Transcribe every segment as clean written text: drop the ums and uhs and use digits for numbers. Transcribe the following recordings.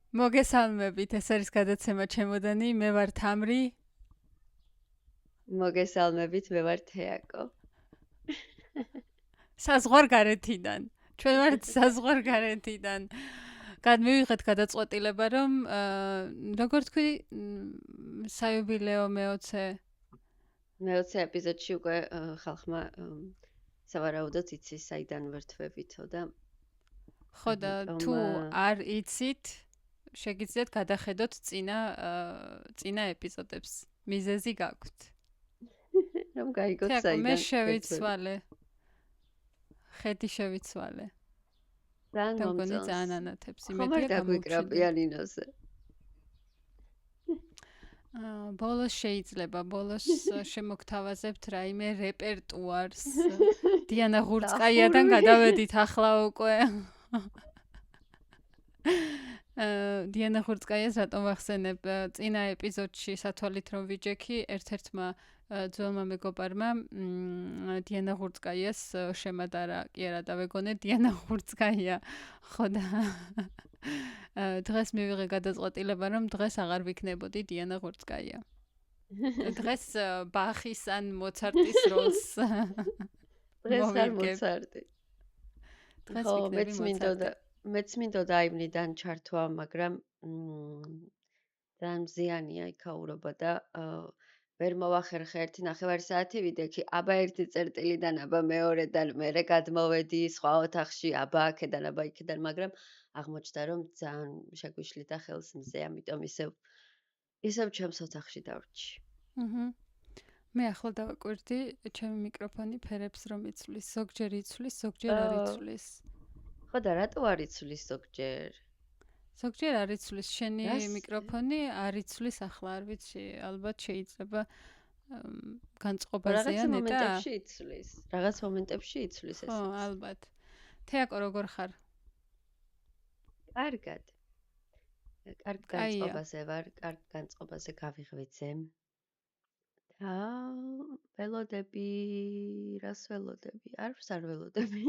მოგესალმებით, ეს არის გადაცემა ჩემოდანი, მე ვარ თამრი. მოგესალმებით, მე ვარ თეაკო. საზღვარგარეთიდან. ჩვენ ვართ საზღვარგარეთიდან. გადმივიღეთ გადაწყვეტილება, რომ როგორ თქვი, საიუბილეო მე-20 ეპიზოდში უკვე ხალხმა სავარაუდოდ იცის, საიდან ვერთვებითო და ხო და თუ არ იცით, შეგიძლიათ გადახედოთ წინა ეპიზოდებს. მიზეზი გაქვთ. რომ გაიგოთ თეაკო, საიდან. მე შევიცვალე. ხედი შევიცვალე. ძალიან მგონი მომწონს. ძალიან ანათებს, ხომ არ იმედია დაგვიკრა პიანინოზე. ბოლოს შეიძლება, ბოლოს შემოგთავაზებთ რაიმე რეპერტუარს. დიანა ღურწკაიადან გადავედით ახლა უკვე. დიანა ღურწკაიას რატომ ვახსენებ? წინა ეპიზოდში სათვალით რომ ვიჯექი, ერთ-ერთმა ძველმა მეგობარმა დიანა ღურწკაიას შემადარა, კი არა დავეგონე დიანა ღურწკაია. ხო და დღეს მივიღე გადაწყვეტილება, რომ დღეს აღარ ვიქნებოდი დიანა ღურწკაია. დღეს ბახის ან მოცარტის როლს დღეს არ მოცარტი. დღეს ვიქნები მოცარტი. მეც მინდოდა აივნიდან ჩართვა, მაგრამ ძალიან მზიანია იქაურობა და ვერ მოვახერხე 1.5 საათი ვიდექი, აბა ერთი წერტილიდან, აბა მეორედან, მერე გადმოვედი სხვა ოთახში, აბა აქედან, აბა იქედან, მაგრამ აღმოჩნდა, რომ ძალიან შეგვიშლიდა ხელს მზე, ამიტომ ისევ ჩემს ოთახში დავრჩი. მე ახლა დავაკვირდი, ჩემი მიკროფონი ფერებს რომ იცვლის, ზოგჯერ იცვლის, ზოგჯერ არ იცვლის. ხო და რატო არ იცვლის ზოგჯერ? ზოგჯერ არ იცვლის, შენი მიკროფონი არ იცვლის ახლა, არ ვიცი, ალბათ შეიძლება განწყობაზეა ნეტა. რაღაც მომენტებში იცვლის. რაღაც მომენტებში იცვლის ეს. ხო, ალბათ. თეაკო როგორ ხარ? კარგად. კარგ განწყობაზე ვარ, კარგ განწყობაზე გავიღვიძე. და ველოდები, რას ველოდები? არც არ ველოდები.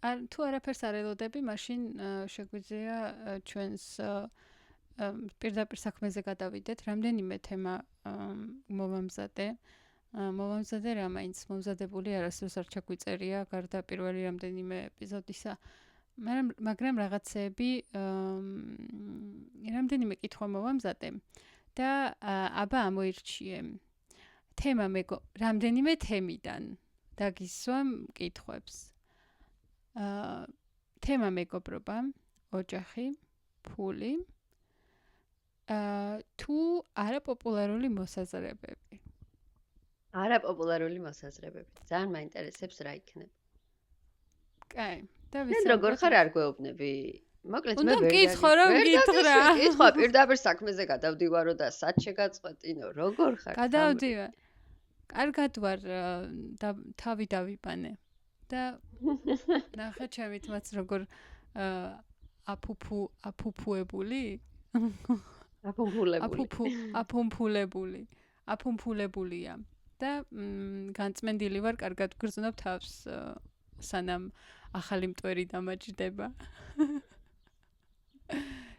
თუ არაფერს არ ელოდები, მაშინ შეგვიძლია ჩვენს პირდაპირ საქმეზე გადავიდეთ. რამდენიმე თემა მოვამზადე. მოვამზადე რა მაინც მომზადებული არასდროს არ ჩაგვიწერია გარდა პირველი რამდენიმე ეპიზოდისა. მაგრამ რაღაცეები რამდენიმე კითხვა მოვამზადე და აბა ამოირჩიე. თემა რამდენიმე თემიდან დაგისვამ კითხვებს. თემა მეგობრობა, ოჯახი, ფული, თუ არაპოპულარული მოსაზრებები. არაპოპულარული მოსაზრებები. ძალიან მაინტერესებს რა იქნება. კაი, და ვიცი. მე როგორ ხარ არ გვეუბნები? მოკლედ მე ვერ გითხო რომ გითხრა. კითხვა პირდაპირ საქმეზე გადავდივარო და სად შეგაწყვეტინო? როგორ ხარ? გადავდივარ. კარგად ვარ, თავი დავიბანე. და ნახე ჩემი თმაც როგორ აფუფუებული? აფუმფულებულია. და განწმენდილი ვარ, კარგად გრძნობ თავს, სანამ ახალი მტვერი დამაჯდება.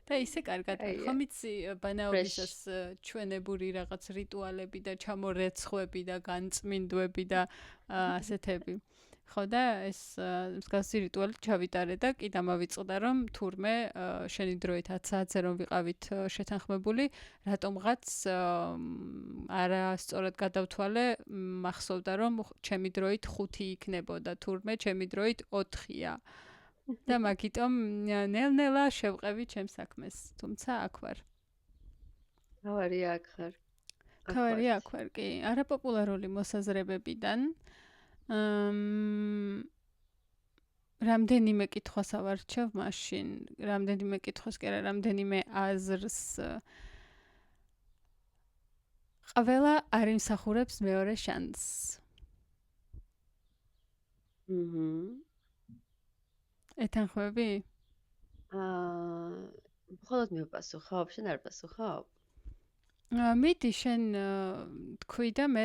და ისე კარგად ხომ იცი ბანაობისას ჩვენებური რაღაც რიტუალები და ჩამორეცხვები და განწმინდვები და ასეთები. ხო და ეს მსგავსი რიტუალი ჩავიტარე და კი დამავიწყდა, რომ თურმე შენი დროით 10 საათზე რომ ვიყავით შეთანხმებული, რატომღაც არასწორად გადავთვალე, მახსოვდა, რომ ჩემი დროით 5 იქნებოდა, თურმე ჩემი დროით 4-ია. და მაგიტომ ნელ-ნელა შევყევი ჩემს საქმეს, თუმცა აქ ვარ. თავარია აქ ხარ. თავარია აქ ვარ, კი. არაპოპულარული მოსაზრებებიდან რამდენიმე კითხვას ავარჩევ მაშინ, რამდენიმე კითხვას კი არა, რამდენიმე აზრს. ყველა არ იმსახურებს მეორე შანსს. ეთანხმები? მხოლოდ მივპასუხავ, შენ არ პასუხავ? მიდი შენ თქვი და მე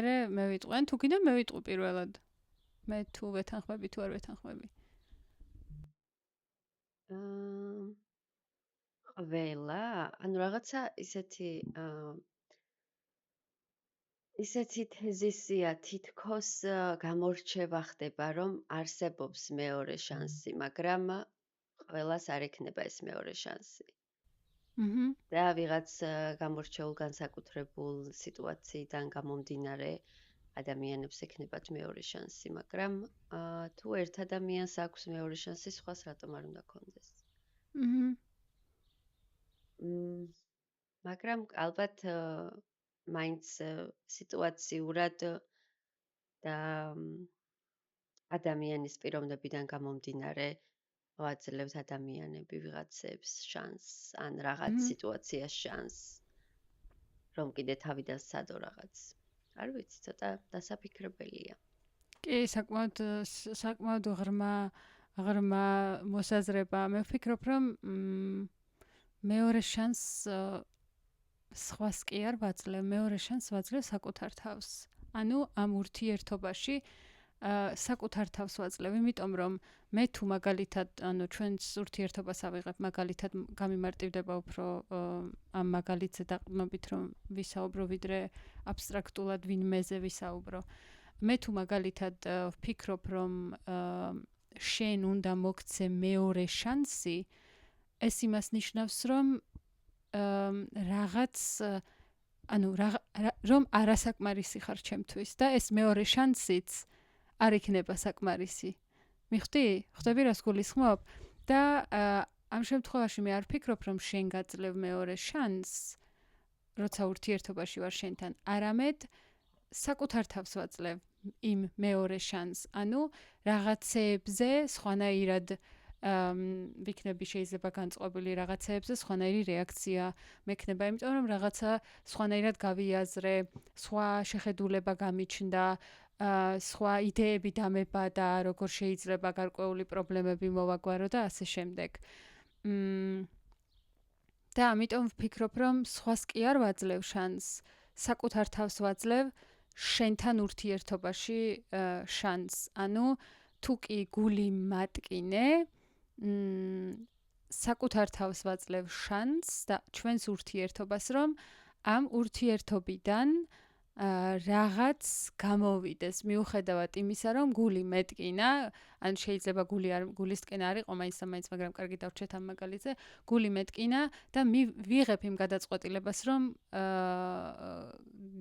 ვიტყვი, თუ კიდე მე ვიტყვი პირველად. მე თუ ვეთანხმები, თუ არ ვეთანხმები. ყველა, ანუ რაღაცა ისეთი თეზისია, თითქოს გამორჩევა ხდება, რომ არსებობს მეორე შანსი, მაგრამ ყველას არ ექნება ეს მეორე შანსი. და ვიღაც გამორჩეულ განსაკუთრებულ სიტუაციიდან გამომდინარე ადამიანებს ექნებათ მეორე შანსი, მაგრამ თუ ერთ ადამიანს აქვს მეორე შანსი, სხვას რატომ არ უნდა ქონდეს? მაგრამ ალბათ მაინც სიტუაციურად და ადამიანის პიროვნებიდან გამომდინარე ვაძლევთ ადამიანები ვიღაცებს შანსს ან რაღაც სიტუაციას შანსს, რომ კიდე თავიდან სცადო რაღაც. არ ვიცი, ცოტა დასაფიქრებელია. კი, საკმაოდ ღრმა მოსაზრება. მე ვფიქრობ, რომ მეორე შანსს სხვას კი არ ვაძლევ, მეორე შანსს ვაძლევ საკუთარ თავს. ანუ ამ ურთიერთობაში საკუთარ თავს ვაძლევ, იმიტომ რომ მე თუ მაგალითად, ანუ ჩვენს ურთიერთობას ავიღებ, მაგალითად გამიმარტივდება უფრო ამ მაგალითზე დაყრდნობით, რომ ვისაუბრო, ვიდრე აბსტრაქტულად ვინმეზე ვისაუბრო. მე თუ მაგალითად ვფიქრობ, რომ შენ უნდა მოგცე მეორე შანსი, ეს იმას ნიშნავს, რომ რაღაც რომ არასაკმარისი ხარ ჩემთვის და ეს მეორე შანსიც არ იქნება საკმარისი. მიხვდი? ხვდები რას გულისხმობ? და ამ შემთხვევაში მე არ ვფიქრობ, რომ შენ გაძლევ მეორე შანსს, როცა ურთიერთობაში ვარ შენთან, არამედ საკუთარ თავს ვაძლევ იმ მეორე შანსს. ანუ რაღაცეებზე სხვანაირად ვიქნები შეიძლება განწყობილი რაღაცეებზე სხვანაირი რეაქცია მექნება, იმიტომ რომ რაღაცა სხვანაირად გავიაზრე, სხვა შეხედულება გამიჩნდა, სხვა იდეები დამებადა, როგორ შეიძლება გარკვეული პრობლემები მოვაგვარო და ასე შემდეგ. და ამიტომ ვფიქრობ, რომ სხვას კი არ ვაძლევ შანსს, საკუთარ თავს ვაძლევ შენთან ურთიერთობაში შანსს. ანუ თუ კი გული მატკინე, საკუთარ თავს ვაძლევ შანსს და ჩვენს ურთიერთობას, რომ ამ ურთიერთობიდან რაღაც გამოვიდეს, მიუხედავად იმისა, რომ გული მეტკინა, ან შეიძლება გულისკენ არ იყო მაინც, მაგრამ კარგი დავჩეთ ამ მაგალითზე, გული მეტკინა და ვიღებ იმ გადაწყვეტილებას, რომ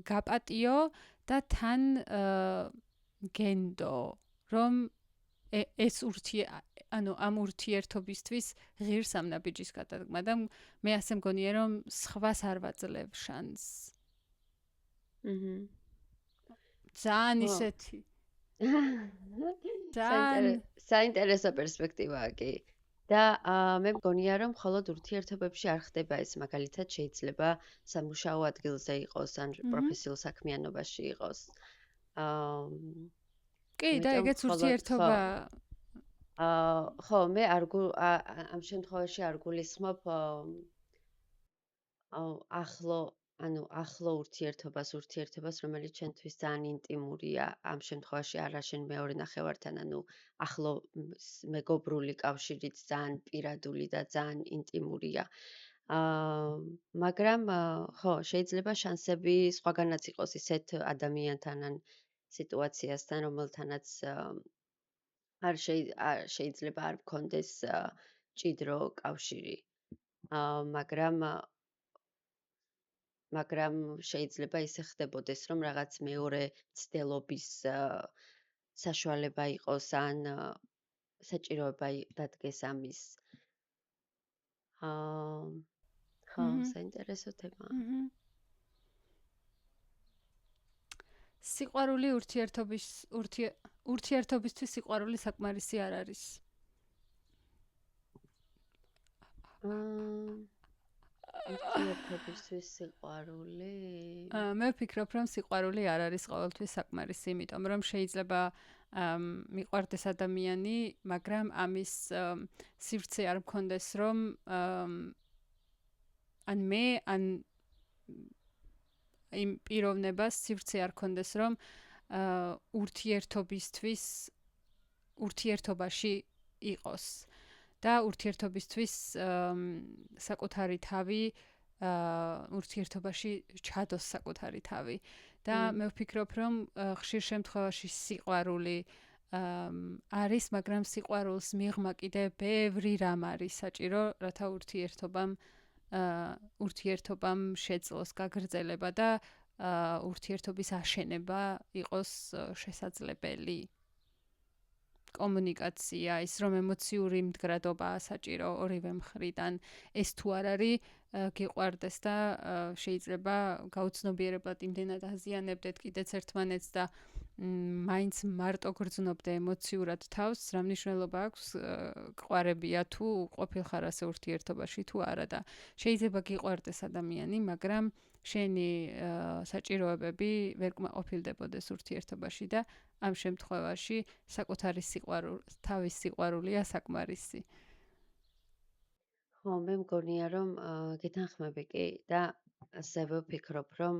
გაპატიო და თან გენდო, რომ ეს ამ ურთიერთობისთვის ღირს ამ ნაბიჯის გადადგმა და მე ასე მგონია, რომ სხვას არ ვაძლევ შანსს. ძალიან ისეთი. საინტერესო პერსპექტივაა კი. და მე მგონია, რომ მხოლოდ ურთიერთობებში არ ხდება ეს, მაგალითად შეიძლება სამუშაო ადგილზე იყოს, ან პროფესიულ საქმიანობაში იყოს. კი, და ეგეც ურთიერთობა. ხო, მე ამ შემთხვევაში არ გულისხმობ ახლო ურთიერთობას, რომელიც ჩვენთვის ძალიან ინტიმურია, ამ შემთხვევაში არა შენ მეორე ნახევართან, ანუ ახლო მეგობრული კავშირიც ძალიან პირადული და ძალიან ინტიმურია. მაგრამ ხო, შეიძლება შანსები სხვაგანაც იყოს ისეთ ადამიანთან ან სიტუაციასთან, რომელთანაც არ შეიძლება არ გქონდეს ჭიდრო კავშირი. მაგრამ შეიძლება ისე ხდებოდეს, რომ რაღაც მეორე ცდელობის საშუალება იყოს ან საჭიროება დადგეს ამის. ხო, საინტერესო თემაა. სიყვარული ურთიერთობისთვის სიყვარული საკმარისი არ არის. ურთიერთობისთვის სიყვარული? მე ვფიქრობ, რომ სიყვარული არ არის ყოველთვის საკმარისი, იმიტომ რომ შეიძლება მიყვარდეს ადამიანი, მაგრამ ამის სივრცე არ მქონდეს, რომ ან იმ პიროვნებას სივრცე არ მქონდეს, რომ ურთიერთობაში იყოს. და ურთიერთობისთვის საკუთარი თავი ურთიერთობაში ჩადოს საკუთარი თავი და მე ვფიქრობ რომ ხშირ შემთხვევაში სიყვარული არის, მაგრამ სიყვარულს მიღმა კიდე ბევრი რამ არის საჭირო, რათა ურთიერთობამ შეძლოს გაგრძელება და ურთიერთობის აშენება იყოს შესაძლებელი. კომუნიკაცია, ის რომ ემოციური მდგრადობაა საჭირო ორივე მხრიდან, ეს თუ არ არის გიყვარდეს და შეიძლება გაუცნობიერებლად იმდენად აზიანებდეთ კიდეც ერთმანეთს და მაინც მარტო გრძნობდე ემოციურად თავს, რა მნიშვნელობა აქვს ყვარებია თუ ყოფილხარ ასე ურთიერთობაში თუ არა და შეიძლება გიყვარდეს ადამიანი, მაგრამ შენი საჭიროებები ვერ კმაყოფილდებოდეს ურთიერთობაში და ამ შემთხვევაში საკუთარი თავის სიყვარულია საკმარისი. ხო, მე მგონია რომ გეთანხმები კი და ასევე ვფიქრობ რომ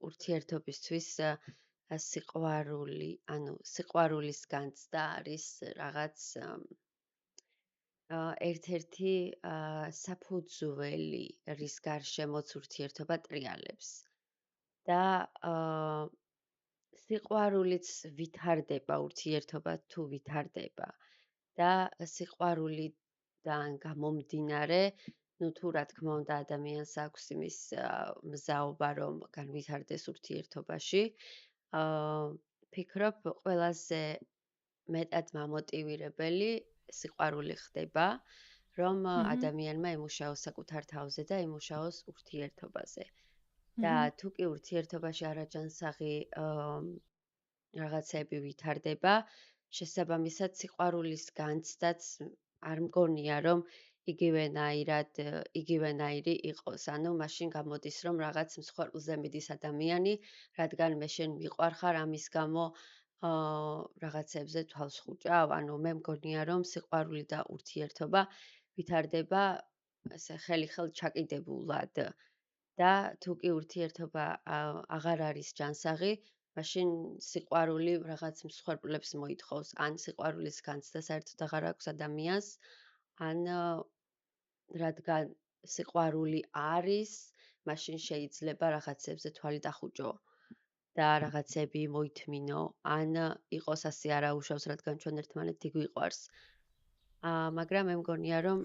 ურთიერთობისთვის სიყვარული, ანუ სიყვარულის განცდა არის რაღაც ერთ-ერთი საფუძველი, რის გარშემოც ურთიერთობა ტრიალებს. და სიყვარულიც ვითარდება ურთიერთობა თუ ვითარდება და სიყვარულიდან გამომდინარე, ну თუ რა თქმა უნდა ადამიანს აქვს იმის მზაობა რომ განვითარდეს ურთიერთობაში, ფიქრობ ყველაზე მეტად მამოტივირებელი სიყვარული ხდება, რომ ადამიანმა ემუშაოს საკუთარ თავზე და ემუშაოს ურთიერთობაზე. და თუ კი ურთიერთობაში არაჯანსაღი რაღაცები ვითარდება, შესაბამისად სიყვარულის განცდაც არ მგონია რომ იგივენაირი იყოს. ანუ მაშინ გამოდის რომ რაღაც მსხვერპლზე მიდის ადამიანი, რადგან მე შენ მიყვარხარ ამის გამო რაღაცებზე თვალს ხუჭავ. ანუ მე მგონია რომ სიყვარული და ურთიერთობა ვითარდება ასე ხელი-ხელ ჩაკიდებულად. და თუ კი ურთიერთობა აღარ არის ჯანსაღი, მაშინ სიყვარული რაღაც მსხვერპლებს მოითხოვს, ან სიყვარულის განცდა საერთოდ აღარ აქვს ადამიანს, ან რადგან სიყვარული არის, მაშინ შეიძლება რაღაცებზე თვალი დახუჭო და რაღაცები მოითმინო, ან იყოს ასე არაუშავს, რადგან ჩვენ ერთმანეთი გვიყვარს. მაგრამ მე მგონია რომ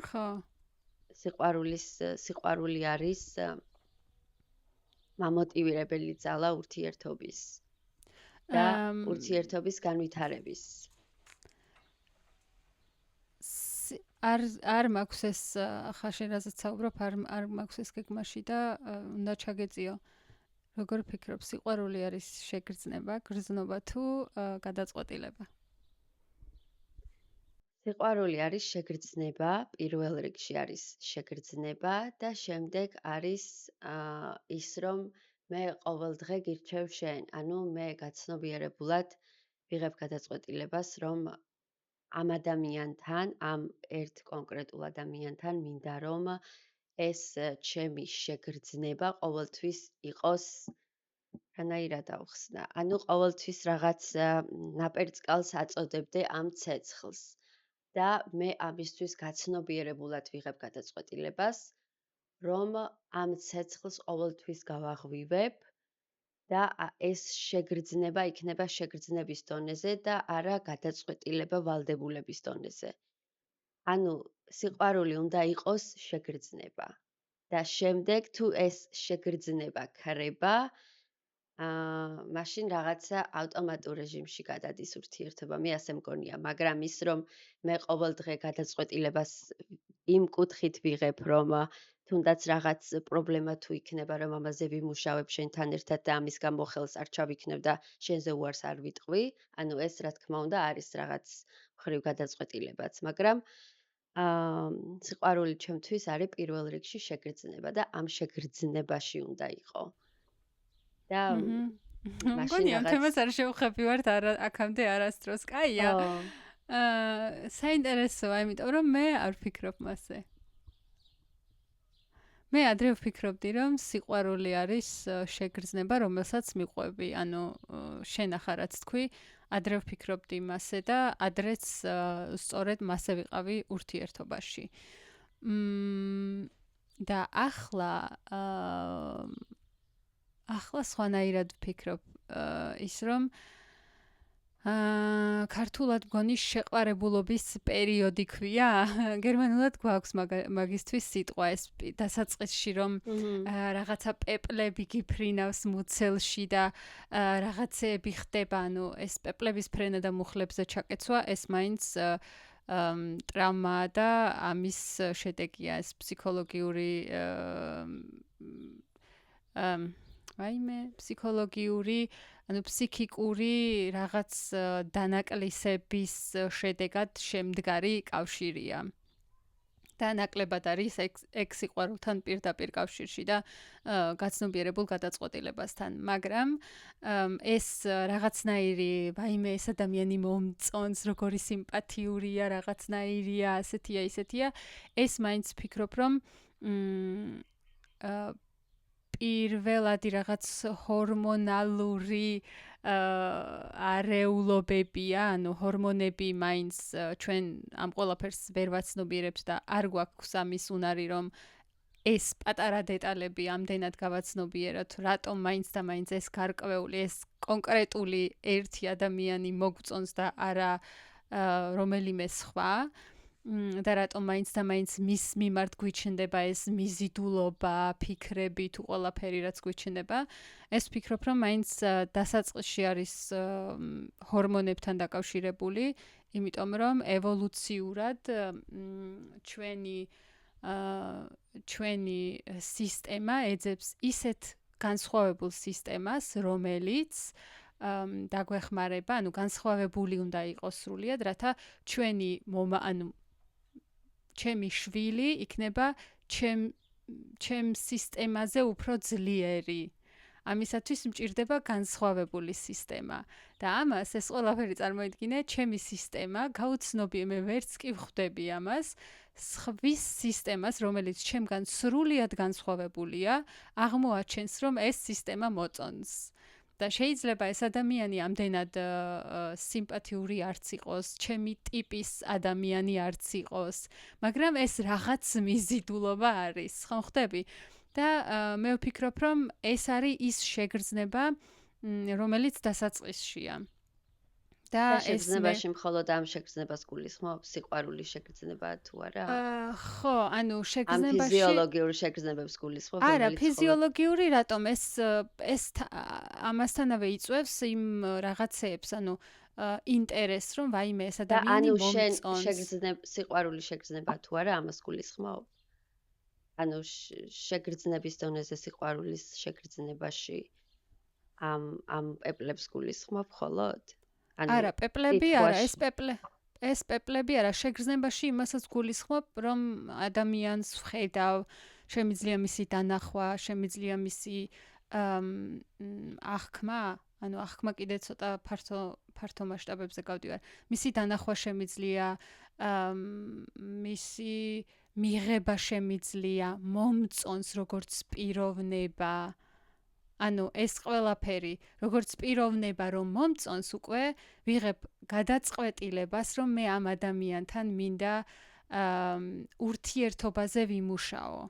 სიყვარული არის მამოტივირებელი ძალა ურთიერთობის და ურთიერთობის განვითარების. არ მაქვს ეს ხაშენ რაზეც საუბრობ, არ მაქვს ეს გეგმაში და უნდა ჩაგეწიო. როგორ ფიქრობ, სიყვარული არის შეგრძნება, გრძნობა თუ გადაწყვეტილება? სიყვარული არის შეგრძნება, პირველ რიგში არის შეგრძნება და შემდეგ არის ის რომ მე ყოველდღე გირჩევ შენ, ანუ მე გაცნობიერებულად ვიღებ გადაწყვეტილებას, რომ ამ ადამიანთან, ამ ერთ კონკრეტულ ადამიანთან მინდა რომ ეს ჩემი შეგრძნება ყოველთვის იყოს რანაირად ავხსნა. ანუ ყოველთვის რაღაც ნაპერწკალს აწოდებდე ამ ცეცხლს. და მე ამისთვის გაცნობიერებულად ვიღებ გადაწყვეტილებას, რომ ამ ცეცხლს ყოველთვის გავაღვივებ და ეს შეგრძნება იქნება შეგრძნების დონეზე და არა გადაწყვეტილება ვალდებულების დონეზე. ანუ სიყვარული უნდა იყოს შეგრძნება. და შემდეგ თუ ეს შეგრძნება ქრება, მაშინ რაღაცა ავტომატურ რეჟიმში გადადის ურთიერთობა. მე ასე მგონია, მაგრამ ის რომ მე ყოველდღე გადაწყვეტილებას იმ კუთხით ვიღებ, რომ თუნდაც რაღაც პრობლემა თუ იქნება, რომ ამაზე ვიმუშავებ შენთან ერთად და ამის გამო ხელს არ ჩავიქნევ და შენზე უარს არ ვიტყვი, ანუ ეს რა თქმა უნდა არის რაღაც მხრივ გადაწყვეტილებაც, მაგრამ სიყვარული ჩემთვის არის პირველ რიგში შეგრძნება და ამ შეგრძნებაში უნდა იყო. და მგონია ამ თემას არ შევხებივართ აქამდე არასდროს. კაია. საინტერესოა, იმიტომ რომ მე არ ვფიქრობ მასზე. მე ადრე ვფიქრობდი, რომ სიყვარული არის შეგრძნება, რომელსაც მიყვები. ანუ შენ ახლა რაც თქვი, ადრე ვფიქრობდი მასე და ადრეც სწორედ მასე ვიყავი ურთიერთობაში. და ახლა სხვანაირად ვფიქრობ ის რომ ქართულად მგონი შეყვარებულობის პერიოდი ქვია. გერმანულად გვაქვს მაგისთვის სიტყვა ეს დასაწყისში რომ რაღაცა პეპლები გიფრინავს მუცელში და რაღაცეები ხდება, ანუ ეს პეპლების ფრენა და მუხლებზე ჩაკეცვა, ეს მაინც ტრავმა და ამის შედეგია, ეს ფსიქოლოგიური ფსიქოლოგიური, ანუ ფსიქიკური რაღაც დანაკლისების შედეგად შემდგარი კავშირია. და ნაკლებად არის ეგ სიყვარულთან პირდაპირ კავშირში და გაცნობიერებულ გადაწყვეტილებასთან, მაგრამ ეს რაღაცნაირი, ეს ადამიანი მომწონს, როგორი სიმპათიურია, რაღაცნაირია, ასეთია, ისეთია, ეს მაინც ვფიქრობ, რომ პირველადი რაღაც ჰორმონალური არეულობებია, ანუ ჰორმონები მაინც ჩვენ ამ ყველაფერს ვერ ვაცნობიერებთ და არ გვაქვს ამის უნარი, რომ ეს პატარა დეტალები ამდენად გავაცნობიეროთ, რატომ მაინც და მაინც ეს გარკვეული, ეს კონკრეტული ერთი ადამიანი მოგწონს და არა რომელიმე სხვა. და რატომ მაინც და მაინც მის მიმართ გვიჩნდება ეს მიზიდულობა, ფიქრები თუ ყველაფერი რაც გვიჩნდება, ეს ვფიქრობ, რომ მაინც დასაწყისში არის ჰორმონებთან დაკავშირებული, იმიტომ რომ ევოლუციურად ჩვენი სისტემა ეძებს ისეთ განსხვავებულ სისტემას, რომელიც დაგვეხმარება, ანუ განსხვავებული უნდა იყოს სრულიად, რათა ჩემი შვილი იქნება ჩემ სისტემაზე უფრო ძლიერი. ამისათვის მჭირდება განსხვავებული სისტემა. და ამას ეს ყველაფერი წარმოიდგინე, ჩემი სისტემა გაუცნობია, მე ვერც კი ვხვდები ამას, სხვის სისტემას, რომელიც ჩემგან სრულიად განსხვავებულია, აღმოაჩენს, რომ ეს სისტემა მოწონს. და შეიძლება ეს ადამიანი ამდენად სიმპათიური არც იყოს, ჩემი ტიპის ადამიანი არც იყოს, მაგრამ ეს რაღაც მიზიდულობა არის, ხო ხვდები? და მე ვფიქრობ, რომ ეს არის ის შეგრძნება, რომელიც დასაწყისშია. და შეგრძნებაში მხოლოდ ამ შეგრძნებას გულისხმობ, სიყვარულის შეგრძნება თუ არა? ხო, ანუ შეგრძნებაში ამ ფიზიოლოგიურ შეგრძნებებს გულისხმობ, არა, ფიზიოლოგიური რატომ ეს ამასთანავე იწვევს იმ რაღაცეებს, ანუ ინტერესს, რომ ვაიმე ეს ადამიანი მომწონს. და ანუ შენ სიყვარულის შეგრძნება თუ არა, ამას გულისხმობ? ანუ შეგრძნების დონეზე სიყვარულის შეგრძნებაში ამ პეპლებს გულისხმობ მხოლოდ? არა, პეპლები არა, ეს პეპლები არა, შეგრძნებაში იმასაც გულისხმობ, რომ ადამიანს ვხედავ, შემიძლია მისი დანახვა, შემიძლია მისი აღქმა, ანუ აღქმა კიდე ცოტა ფართო მასშტაბებზე გავდივარ. მისი დანახვა შემიძლია, მისი მიღება შემიძლია, მომწონს როგორც პიროვნება. ანუ ეს ყველაფერი, როგორც პიროვნება რომ მომწონს, უკვე ვიღებ გადაწყვეტილებას, რომ მე ამ ადამიანთან მინდა ურთიერთობაზე ვიმუშაო.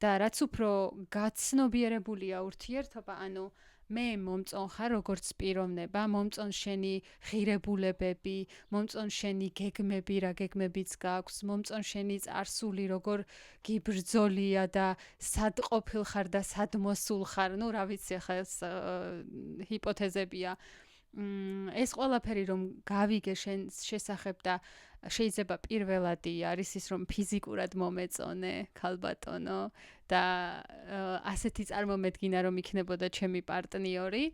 და რაც უფრო გაცნობიერებულია ურთიერთობა, ანუ მე მომწონხარ როგორც პიროვნება, მომწონს შენი ღირებულებები, მომწონს შენი გეგმები, რა გეგმებიც გაქვს, მომწონს შენი წარსული, როგორ გიბრძოლია და სად ყოფილ ხარ და სად მოსულ ხარ, ну, რა ვიცი, ახლა ეს ჰიპოთეზებია. ეს ყველაფერი რომ გავიგე შენს შესახებ და შეიძლება პირველადი არის ის რომ ფიზიკურად მომეწონე, ქალბატონო და ასეთი წარმომედგინა რომ იქნებოდა ჩემი პარტნიორი,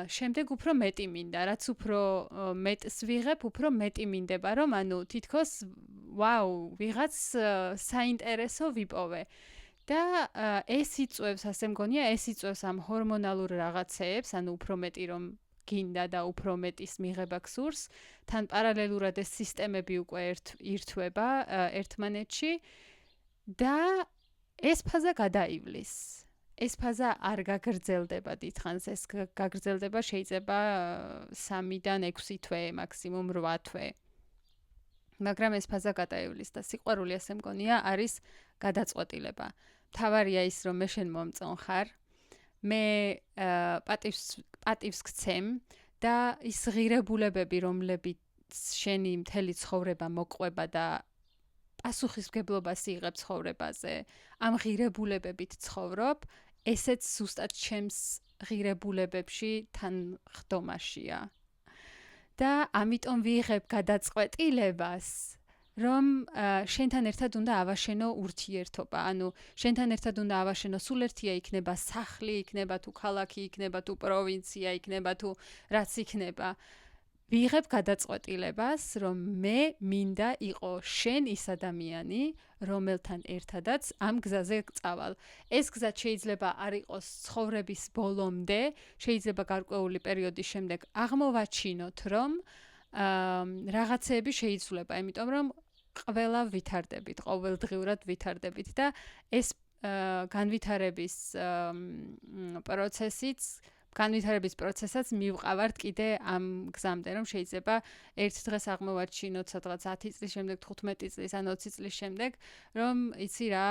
შემდეგ უფრო მეტი მინდა, რაც უფრო მეტს ვიღებ, უფრო მეტი მინდება, რომ ანუ თითქოს ვაუ, ვიღაც საინტერესო ვიპოვე. და ეს იწვევს, ასე მგონია, ეს იწვევს ამ ჰორმონალურ რაღაცეებს, ანუ უფრო მეტი რომ გინდა და უფრო მეტის მიღება გსურს, თან პარალელურად ეს სისტემები უკვე ერთვება ერთმანეთში და ეს ფაზა გადაივლის. ეს ფაზა არ გაგრძელდება დიდხანს, ეს გაგრძელდება შეიძლება 3-დან 6 თვე, მაქსიმუმ 8 თვე. მაგრამ ეს ფაზა გადაივლის და სიყვარული ასე მგონია არის გადაწყვეტილება. თავარია ის რომ მე შენ მომწონხარ, მე პატივს გცემ და ის ღირებულებები რომლებიც შენი მთელი ცხოვრება მოყვება და პასუხისმგებლობას იღებ ცხოვრებაზე, ამ ღირებულებებით ცხოვრობ, ესეც ზუსტად ჩემს ღირებულებებში თანხდომაშია. და ამიტომ ვიღებ გადაწყვეტილებას, რომ შენთან ერთად უნდა ავაშენო ურთიერთობა. ანუ შენთან ერთად უნდა ავაშენო სულ ერთია იქნება სახლი, იქნება თუ ქალაქი, იქნება თუ პროვინცია, იქნება თუ რაც იქნება. ვიღებ გადაწყვეტილებას, რომ მე მინდა იყო შენ ის ადამიანი, რომელთან ერთადაც ამ გზაზე წავალ. ეს გზა შეიძლება არ იყოს ცხოვრების ბოლომდე, შეიძლება გარკვეული პერიოდის შემდეგ აღმოვაჩინოთ, რომ რაღაცეები შეიცვლება, იმიტომ რომ ყველა ვითარდებით, ყოველდღიურად ვითარდებით და ეს განვითარების პროცესაც მივყავართ კიდე ამ გზამდე, რომ შეიძლება ერთ დღეს აღმოვაჩინოთ სადღაც 10 წლის შემდეგ, 15 წლის ან 20 წლის შემდეგ, რომ იცი რა,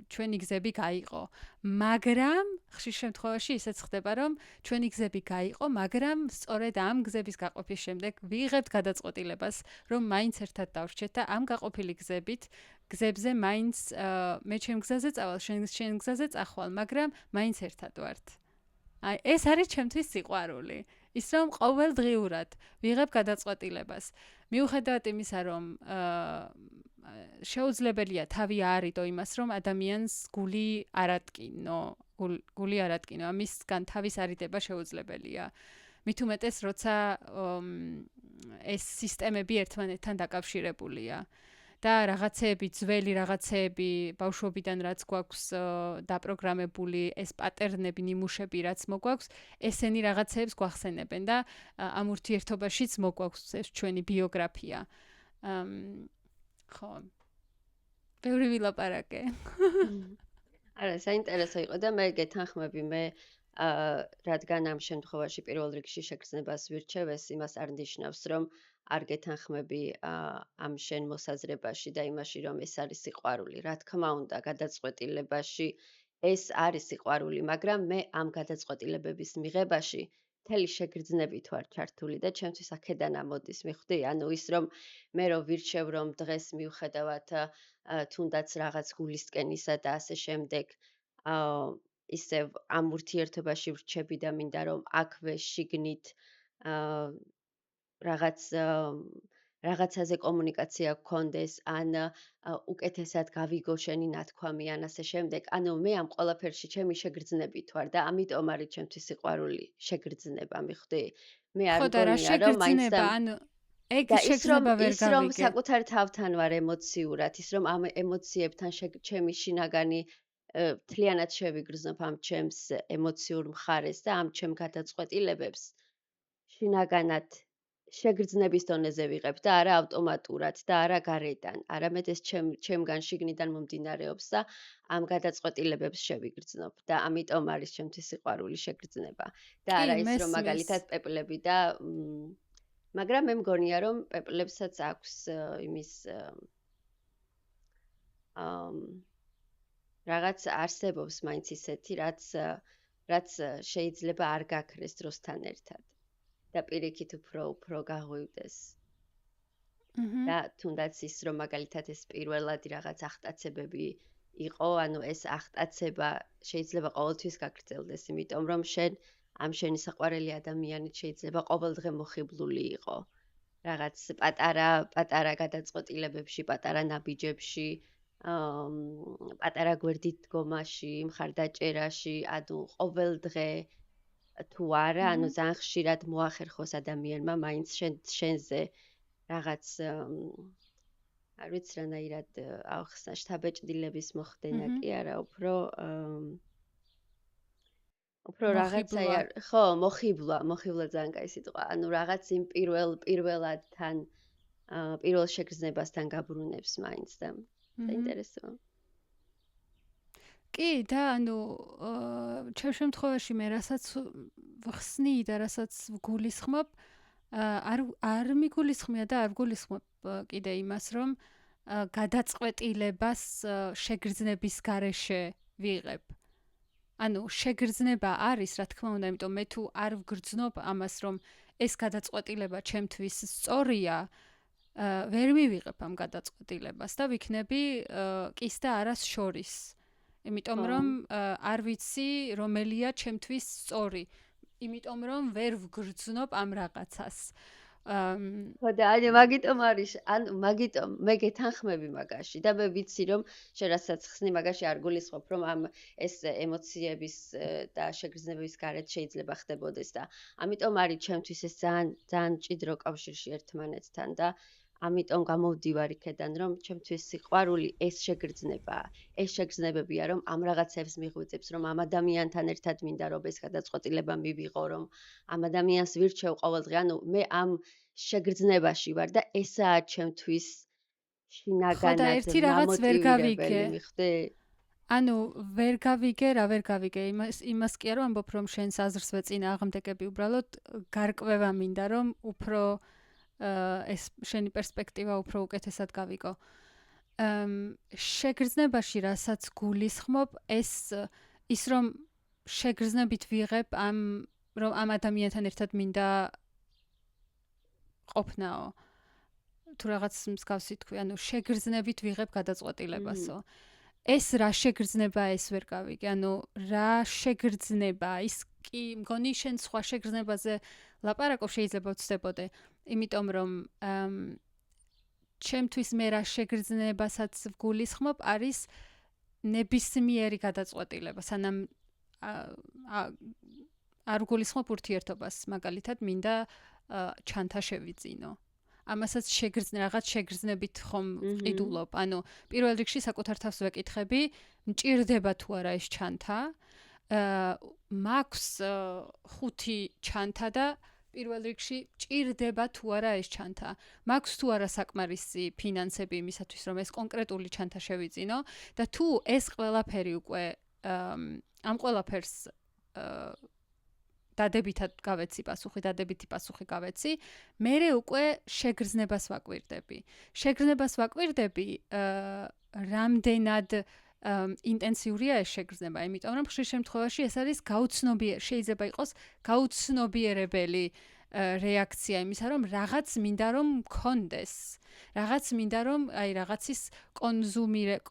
ჩვენი გზები გაიყო. მაგრამ ხშირ შემთხვევაში ისეც ხდება, რომ ჩვენი გზები გაიყო, მაგრამ სწორედ ამ გზების გაყოფის შემდეგ ვიღებთ გადაწყვეტილებას, რომ მაინც ერთად დავრჩეთ და ამ გაყოფილი გზებზე მაინც მე ჩემ გზაზე წავალ, შენ გზაზე წახვალ, მაგრამ მაინც ერთად ვართ. აი, ეს არის ჩემთვის სიყვარული. ის რომ ყოველდღიურად ვიღებ გადაწყვეტილებას. მიუხედავად იმისა, რომ შეუძლებელია თავი აარიდო იმას, რომ ადამიანს გული არ ატკინო, ამისგან თავის არიდება შეუძლებელია. მით უმეტეს, როცა ეს სისტემები ერთმანეთთან დაკავშირებულია. და რაღაცეები, ძველი რაღაცეები, ბავშვობიდან რაც გვაქვს დაპროგრამებული, ეს პატერნები, ნიმუშები, რაც მოგვაქვს, ესენი რაღაცეებს გვახსენებენ და ამ ურთიერთობაშიც მოგვაქვს ეს ჩვენი ბიოგრაფია. ხო. ბევრი ვილაპარაკე. არა, საინტერესო იყო და მე გეთანხმები, მე რადგან ამ შემთხვევაში პირველ რიგში შეგრძნებას ვირჩევ, ეს იმას არ ნიშნავს, რომ არ გეთანხმები ამ შენ მოსაზრებაში და იმაში, რომ ეს არის სიყვარული. რა თქმა უნდა, გადაწყვეტილებაში ეს არის სიყვარული, მაგრამ მე ამ გადაწყვეტილებების მიღებაში მთელი შეგრძნებით ვარ ჩართული და ჩემთვის აქედან ამოდის, მიხვდი? ანუ ის რომ მე რო ვირჩევ, რომ დღეს მიუხედავად თუნდაც რაღაც გულისკენისა და ასე შემდეგ, ისევ ამ ურთიერთობაში ვრჩები და მინდა რომ აქვე შიგნით რაღაცაზე კომუნიკაცია გქონდეს, ან უკეთესად გავიგო შენი ნათქვამი, ან ასე შემდეგ. ანუ მე ამ ყველაფერში ჩემი შეგრძნებით ვარ და ამიტომ არის ჩემთვის სიყვარული შეგრძნება, მიხვდი? მე არ მგონია რომ მაინც ეგ შეგრძნება ვერ გავიგე. ის რომ საკუთარ თავთან ვარ ემოციურად, ის რომ ამ ემოციებთან ჩემი შინაგანი მთლიანად შევიგრძნობ ამ ჩემს ემოციურ მხარეს და ამ ჩემ გადაწყვეტილებებს შინაგანად შეგრძნების დონეზე ვიღებ და არა ავტომატურად და არა გარედან. არამედ ეს ჩემგან შიგნიდან მომდინარეობს და ამ გადაწყვეტილებებს შევიგრძნობ და ამიტომ არის ჩემთვის სიყვარული შეგრძნება. და არა ის რომ მაგალითად პეპლები და მაგრამ მე მგონია რომ პეპლებსაც აქვს იმის რაღაც არსებობს მაინც ისეთი, რაც შეიძლება არ გაქრეს დროსთან ერთად. და პირიქით უფრო გაღვივდეს. და თუნდაც ის რომ მაგალითად ეს პირველადი რაღაც ახტაცებები იყო, ანუ ეს ახტაცება შეიძლება ყოველთვის გაგრძელდეს, იმიტომ რომ ამ შენი საყვარელი ადამიანით შეიძლება ყოველდღე მოხიბლული იყო. რაღაც პატარა გადაწყვეტილებებში, პატარა ნაბიჯებში, პატარა გვერდით დგომაში, მხარდაჭერაში, ანუ ყოველდღე თუ არა, ანუ ძალიან ხშირად მოახერხოს ადამიანმა მაინც შენზე რაღაც არ ვიცი რანაირად ახსნა შთაბეჭდილების მოხდენა კი არა, უფრო რაღაცა ხო, მოხიბლა ძალიან კაი სიტყვა. ანუ რაღაც იმ პირველადთან პირველ შეგრძნებასთან გაბრუნებს მაინც და საინტერესოა. კი და ანუ ჩემ შემთხვევაში მე რასაც ვხსნი და რასაც ვგულისხმობ არ მიგულისხმია და არ ვგულისხმობ კიდე იმას რომ გადაწყვეტილებას შეგრძნების გარეშე ვიღებ. ანუ შეგრძნება არის, რა თქმა უნდა, იმიტომ მე თუ არ ვგრძნობ ამას, რომ ეს გადაწყვეტილება ჩემთვის სწორია, ვერ მივიღებ ამ გადაწყვეტილებას და ვიქნები კის და არას შორის. იმიტომ რომ არ ვიცი რომელია ჩემთვის სწორი. იმიტომ რომ ვერ ვგრძნობ ამ რაღაცას. ხო და აი მაგიტომ არის, ანუ მაგიტომ მე გეთანხმები მაგაში და მე ვიცი რომ შენ რასაც ხსნი მაგაში არ გულისხმობ რომ ამ ეს ემოციების და შეგრძნებების გარეთ შეიძლება ხდებოდეს და ამიტომ არის ჩემთვის ეს ძალიან ჭიდრო კავშირში ერთმანეთთან და ამიტომ გამოვდივარ იქედან რომ ჩემთვის სიყვარული ეს შეგრძნებაა. ეს შეგრძნებებია რომ ამ რაღაცებს მიღვიძებს რომ ამ ადამიანთან ერთად მინდა რომ ეს გადაწყვეტილება მივიღო რომ ამ ადამიანს ვირჩევ ყოველდღე. ანუ მე ამ შეგრძნებაში ვარ და ესაა ჩემთვის შინაგანად მოტივირებელი მიხდი? ანუ ვერ გავიგე, რა ვერ გავიგე. იმას კი არ ვამბობ რომ შენს აზრს ვეწინააღმდეგები, უბრალოდ გარკვევა მინდა რომ უფრო ეს შენი პერსპექტივა უფრო უკეთესად გავიგო. შეგრძნებაში რასაც გულისხმობ, ის რომ შეგრძნებით ვიღებ რომ ამ ადამიანთან ერთად მინდა ყოფნაო. თუ რაღაც მსგავსი თქვი, ანუ შეგრძნებით ვიღებ გადაწყვეტილებასო. ეს რა შეგრძნება ეს ვერ გავიგე. ანუ რა შეგრძნება? ის კი მგონი შენ სხვა შეგრძნებაზე ლაპარაკობ შეიძლება ვცდებოდე. იმიტომ რომ ჩემთვის მე რა შეგრძნებასაც ვგულისხმობ არის ნებისმიერი გადაწყვეტილება. სანამ არ ვგულისხმობ ურთიერთობას, მაგალითად მინდა ჩანთა შევიძინო. ამასაც რაღაც შეგრძნებით ხომ ვყიდულობ. ანუ პირველ რიგში საკუთარ თავს ვეკითხები, მჭირდება თუ არა ეს ჩანთა? მაქვს 5 ჩანთა და პირველ რიგში მჭირდება თუ არა ეს ჩანთა? მაქვს თუ არა საკმარისი ფინანსები იმისათვის რომ ეს კონკრეტული ჩანთა შევიძინო და თუ ეს ყველაფერი უკვე ამ ყველაფერს დადებითად გავეცი პასუხი, დადებითი პასუხი გავეცი, მერე უკვე შეგრძნებას ვაკვირდები. შეგრძნებას ვაკვირდები, რამდენად ინტენსიურია ეს შეგრძნება, იმიტომ რომ ხშირ შემთხვევაში ეს არის შეიძლება იყოს გაუცნობიერებელი რეაქცია იმისა, რომ რაღაც მინდა რომ მქონდეს. რაღაც მინდა რომ აი რაღაცის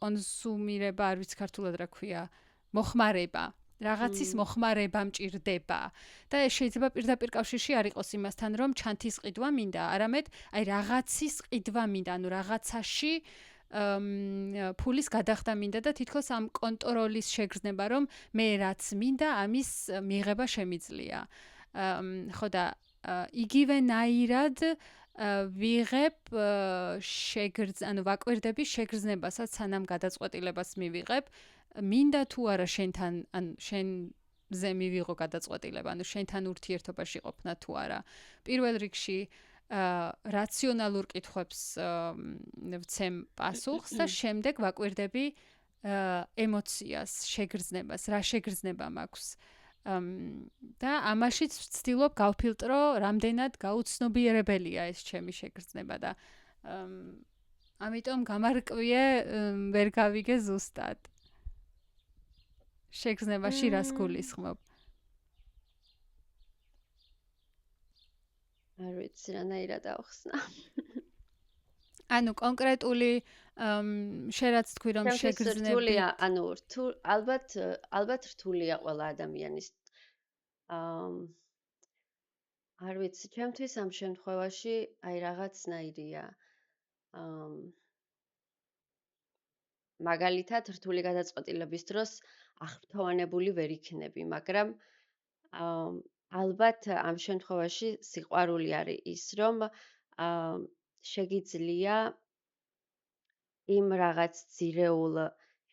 კონსუმირება, არ ვიცი ქართულად რა ქვია, მოხმარება. რაღაცის მოხმარება მჭირდება და ეს შეიძლება პირდაპირ კავშირში არ იყოს იმასთან რომ ჩანთის ყიდვა მინდა, არამედ აი რაღაცის ყიდვა მინდა, ანუ რაღაცაში ფულის გადახდა მინდა და თითქოს ამ კონტროლის შეგრძნება რომ მე რაც მინდა ამის მიღება შემიძლია. ხო და იგივენაირად ვიღებ ანუ ვაკვირდები შეგრძნებასაც სანამ გადაწყვეტილებას მივიღებ. მინდა თუ არა შენთან ან შენზე მივიღო გადაწყვეტილება, ანუ შენთან ურთიერთობაში ყოფნა თუ არა. პირველ რიგში რაციონალურ კითხვებს ვცემ პასუხს და შემდეგ ვაკვირდები ემოციას, შეგრძნებას, რა შეგრძნება მაქვს. და ამაშიც ვცდილობ გავფილტრო, რამდენად გაუცნობიერებელია ეს ჩემი შეგრძნება და ამიტომ გამარკვიე ვერ გავიგე ზუსტად. შეგრძნებაში რას გულისხმობ? არ ვიცი რანაირად ავხსნა. ანუ კონკრეტული შერაც თქვი რომ შეგრძნები. ანუ ალბათ რთულია ყველა ადამიანის. არ ვიცი, ჩემთვის ამ შემთხვევაში აი რაღაცნაირია. მაგალითად რთული გადაწყვეტილების დროს აღფრთოვანებული ვერ იქნები, მაგრამ ალბათ ამ შემთხვევაში სიყვარული არის ის, რომ შეგიძლია იმ რაღაც ძირეულ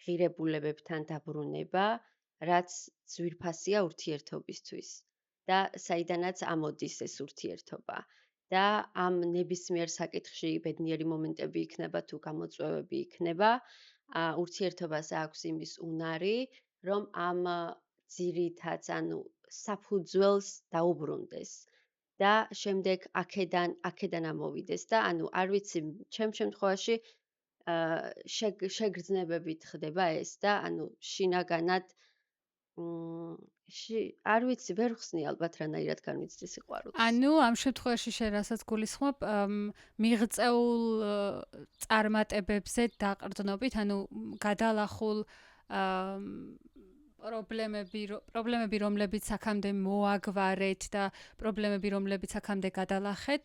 ღირებულებებთან დაბრუნება, რაც ძვირფასია ურთიერთობისთვის და საიდანაც ამოდის ეს ურთიერთობა. და ამ ნებისმიერ საკითხში ბედნიერი მომენტები იქნება თუ გამოწვევები იქნება, ურთიერთობას აქვს იმის უნარი, რომ ამ ძირითაც, ანუ საფუძველს დაუბრუნდეს და შემდეგ აქედან ამოვიდეს და ანუ არ ვიცი, ჩემ შემთხვევაში შეგრძნებებით ხდება ეს და ანუ შინაგანად არ ვიცი, ვერ ხსნი ალბათ რანაირად განვიცდი სიყვარულს. ანუ ამ შემთხვევაში შენ რასაც გულისხმობ, მიღწეულ წარმატებებზე დაყრდნობით, ანუ გადალახულ პრობლემები, რომლებიც აქამდე მოაგვარეთ და პრობლემები, რომლებიც აქამდე გადალახეთ,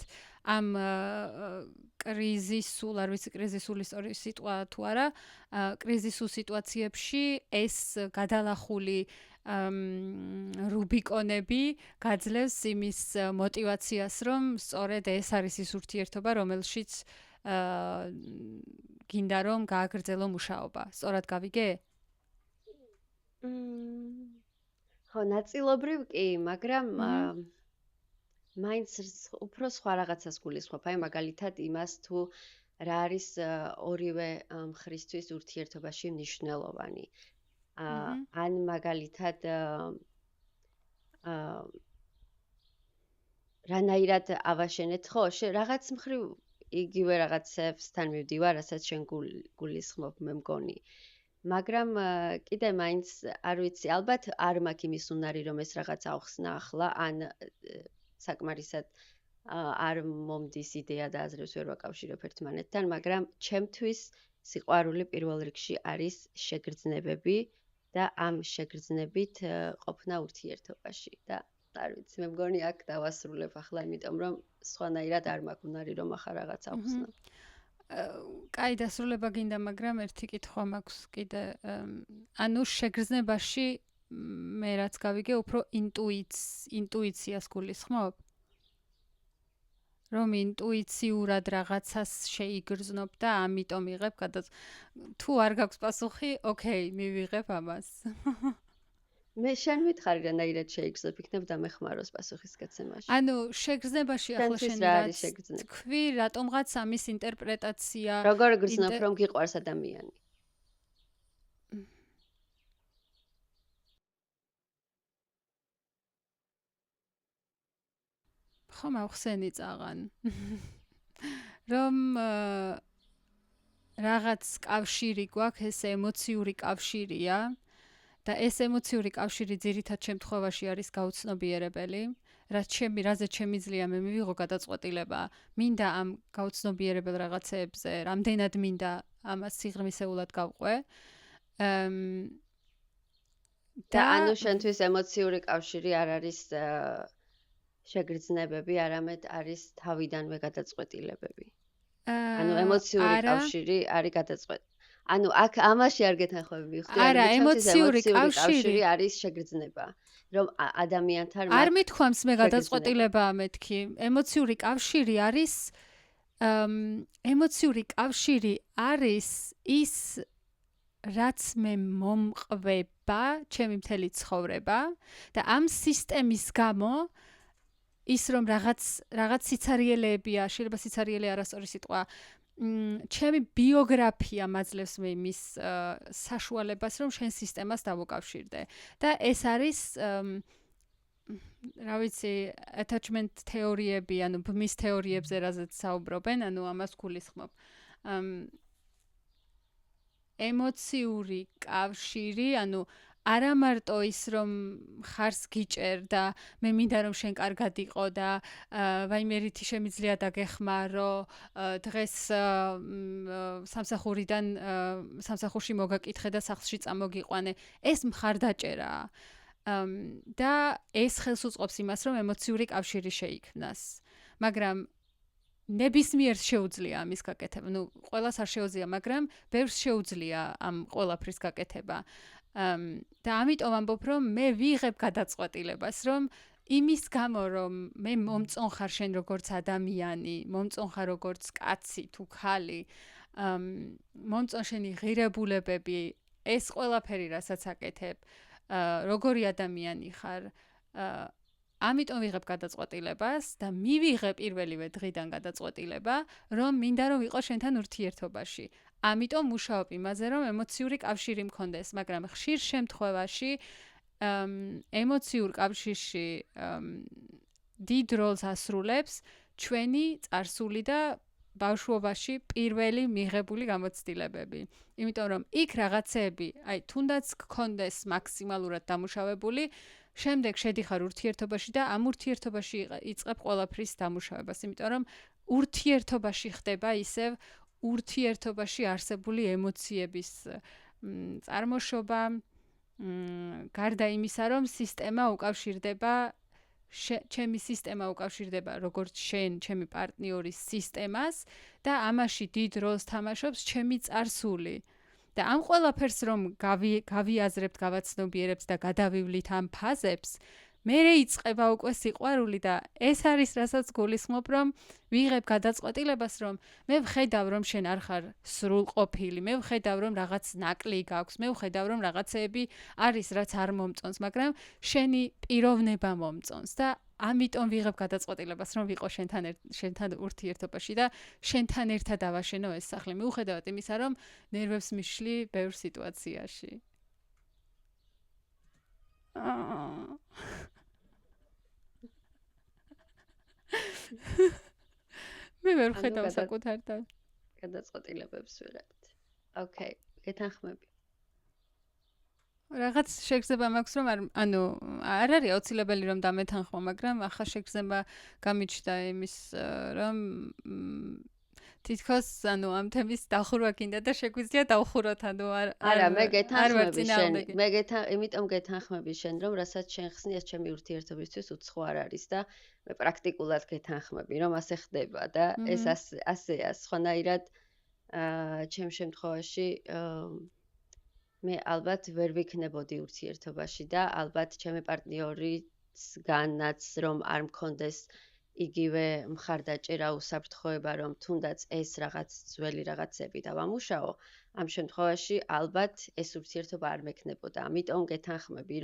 ამ კრიზისულ, არ ვიცი კრიზისული სწორი სიტყვა თუ არა, კრიზისულ სიტუაციებში ეს გადალახული რუბიკონები გაძლევს იმის мотиваციას, რომ სწორედ ეს არის ის ურთიერთობა, რომელშიც გინდა რომ გააგრძელო მუშაობა. სწორად გავიგე? ხო, ნაწილობრივ კი, მაგრამ მაინც უფრო სხვა რაღაცას გულისხმობ, აი მაგალითად იმას თუ რა არის ორივე მხრისთვის ურთიერთობაში მნიშვნელოვანი. ან მაგალითად რანაირად ავაშენეთ, ხო, რაღაც მხრივ იგივე რაღაცებსთან მივდივარ, რასაც შენ გულისხმობ, მე მგონი. მაგრამ კიდე მაინც არ ვიცი, ალბათ არ მაქვს იმის უნარი, რომ ეს რაღაც ავხსნა ახლა, ან საკმარისად არ მომდის იდეა და აზრებს ვერ ვაკავშირებ ერთმანეთთან, მაგრამ ჩემთვის სიყვარული პირველ რიგში არის შეგრძნებები და ამ შეგრძნებით ყოფნა ურთიერთობაში და არ ვიცი, მე მგონი აქ დავასრულებ ახლა, იმიტომ რომ სხვანაირად არ მაქვს უნარი, რომ ახლა რაღაც ავხსნა. კაი, დასრულება გინდა, მაგრამ ერთი კითხვა მაქვს კიდე. ანუ შეგრძნებაში მე რაც გავიგე, უფრო ინტუიციას გულისხმობ? რომ ინტუიციურად რაღაცას შეიგრძნობ და ამიტომ იღებ თუ არ გაქვს პასუხი, ოკეი, მივიღებ ამას. მე შენ მითხარი რანაირად შეიგრძნებ, იქნებ დამეხმაროს პასუხისგაცემაში. ანუ შეგრძნებაში ახლა შენ რაც თქვი, რატომღაც ამის ინტერპრეტაცია როგორ გრძნობ, რომ გიყვარს ადამიანი? ხო, მახსენი წაღან. რომ რაღაც კავშირი გვაქვს, ეს ემოციური კავშირია. და ეს ემოციური კავშირი ძირითად შემთხვევაში არის გაუცნობიერებელი, რაზეც შემიძლია მე მივიღო გადაწყვეტილება, მინდა ამ გაუცნობიერებელ რაღაცეებზე, რამდენად მინდა ამას სიღრმისეულად გავყვე. და ანუ შენთვის ემოციური კავშირი არ არის შეგრძნებები, არამედ არის თავიდანვე გადაწყვეტილებები. ანუ ემოციური კავშირი არის გადაწყვეტილება. ანუ აქ ამაში არ გეთანხმები მივხვდი, არა, ემოციური კავშირი არის შეგრძნება, რომ ადამიანთან არ მithქვამს მე გადაწყვეტილებაა მეთქი. ემოციური კავშირი არის ის, რაც მე მომყვება, ჩემი მთელი ცხოვრება და ამ სისტემის გამო ის რომ რაღაც სიცარიელეებია, შეიძლება სიცარიელე არასწორი სიტყვა, ჩემი ბიოგრაფია მაძლევს მე იმის საშუალებას, რომ შენ სისტემას დავუკავშირდე. და ეს არის რა ვიცი, attachment თეორიები, ანუ ბმის თეორიებზე რაზეც საუბრობენ, ანუ ამას გულისხმობ. ემოციური კავშირი, ანუ არა მარტო ის რომ ხარს გიჭერ და მე მინდა რომ შენ კარგად იყო და ვაიმერითი შემიძლია დაგეხმარო, დღეს სამსახურში მოგაკითხე და სახლში წამოგიყვანე, ეს მხარდაჭერაა. და ეს ხელს უწყობს იმას, რომ ემოციური კავშირი შეიქმნას. მაგრამ ნებისმიერს შეუძლია ამის გაკეთება. ნუ ყველას არ შეუძლია, მაგრამ ბევრს შეუძლია ამ ყველაფრის გაკეთება. და ამიტომ ამბობ, რომ მე ვიღებ გადაწყვეტილებას, რომ იმის გამო, რომ მე მომწონხარ შენ როგორც ადამიანი, მომწონხარ როგორც კაცი თუ ქალი, მომწონ შენი ღირებულებები, ეს ყველაფერი, რასაც აკეთებ, როგორი ადამიანი ხარ, ამიტომ ვიღებ გადაწყვეტილებას და მივიღე პირველივე დღიდან გადაწყვეტილება, რომ მინდა რომ ვიყო შენთან ურთიერთობაში. ამიტომ მუშაობ იმაზე, რომ ემოციური კავშირი მქონდეს, მაგრამ ხშირ შემთხვევაში ემოციურ კავშირში დიდ როლს ასრულებს ჩვენი წარსული და ბავშვობაში პირველი მიღებული გამოცდილებები. იმიტომ რომ იქ რაღაცეები, თუნდაც გქონდეს მაქსიმალურად დამუშავებული, შემდეგ შედიხარ ურთიერთობაში და ამ ურთიერთობაში იწყებ ყველაფრის დამუშავებას, იმიტომ რომ ურთიერთობაში ხდება ისევ ურთიერთობაში არსებული ემოციების წარმოშობა, გარდა იმისა, რომ სისტემა უკავშირდება ჩემი სისტემა უკავშირდება როგორც შენ, ჩემი პარტნიორის სისტემას და ამაში დიდ როლს თამაშობს ჩემი წარსული. და ამ ყველაფერს რომ გავიაზრებთ, გავაცნობიერებთ და გადავივლით ამ ფაზებს, მერე იწყება უკვე სიყვარული და ეს არის რასაც გულისხმობ, რომ ვიღებ გადაწყვეტილებას, რომ მე ვხედავ, რომ შენ არ ხარ სრულყოფილი, მე ვხედავ, რომ რაღაც ნაკლი გაქვს, მე ვხედავ, რომ რაღაცეები არის, რაც არ მომწონს, მაგრამ შენი პიროვნება მომწონს და ამიტომ ვიღებ გადაწყვეტილებას, რომ ვიყო შენთან ურთიერთობაში და შენთან ერთად დავაშენო ეს სახლი. მიუხედავად იმისა, რომ ნერვებს მიშლი ბევრ სიტუაციაში. მე ვერ ვხედავ საკუთარ გადაწყვეტილებებს ვიღებთ. ოკეი, გეთანხმები. რაღაც შეგრძნება მაქვს, რომ არ არის აუცილებელი რომ დამეთანხმო, მაგრამ ახლა შეგრძნება გამიჩნდა იმის, რომ თითქოს ამ თემის დახურვა გინდა და შეგვიძლია დავხუროთ, არა, მე გეთანხმები შენ. იმიტომ გეთანხმები შენ, რომ რასაც შენ ხსნი, ეს ჩემი ურთიერთობისთვის უცხო არ არის და მე პრაქტიკულად გეთანხმები, რომ ასე ხდება და ეს ასეა, სხვანაირად ჩემ შემთხვევაში მე ალბათ ვერ ვიქნებოდი ურთიერთობაში და ალბათ ჩემი პარტნიორისგანაც რომ არ მქონდეს იგივე მხარდაჭერა უსაფრთხოება, რომ თუნდაც ეს რაღაც ძველი რაღაცები დავამუშაო, ამ შემთხვევაში ალბათ ეს ურთიერთობა არ მექნებოდა. ამიტომ გეთანხმები,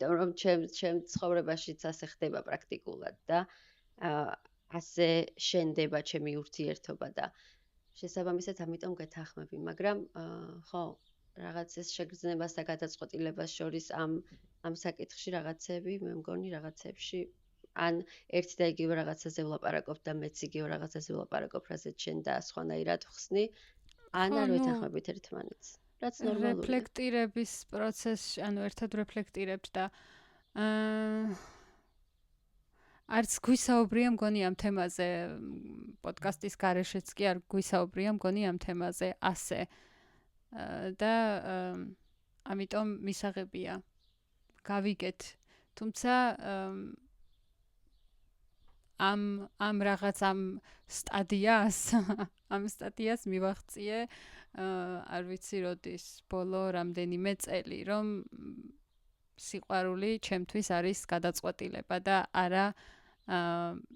რომ ჩემ ცხოვრებაშიც ასე ხდება პრაქტიკულად და ასე შენდება ჩემი ურთიერთობა და შესაბამისად ამიტომ გეთანხმები, მაგრამ ხო, რაღაც ეს შეგრძნებას და გადაწყვეტილებას შორის ამ საკითხში რაღაცები, მე მგონი რაღაცებში ან ერთი და იგივე რაღაცაზე ვლაპარაკობ და მეც იგივე რაღაცაზე ვლაპარაკობ, რასაც შენ და სხვანაირად ხსნი, ან არ ვეთანხმებით ერთმანეთს. რაც ნორმალურია. რეფლექტირების პროცესში, ერთად რეფლექტირებთ და არც გვისაუბრია მგონი ამ თემაზე, პოდკასტის გარეშეც კი არ გვისაუბრია მგონი ამ თემაზე ასე. და ამიტომ მისაღებია გავიგეთ. თუმცა ამ რაღაც ამ სტადიას მივაღწიე, არ ვიცი როდის, ბოლო რამდენიმე წელი, რომ სიყვარული ჩემთვის არის გადაწყვეტილება და არა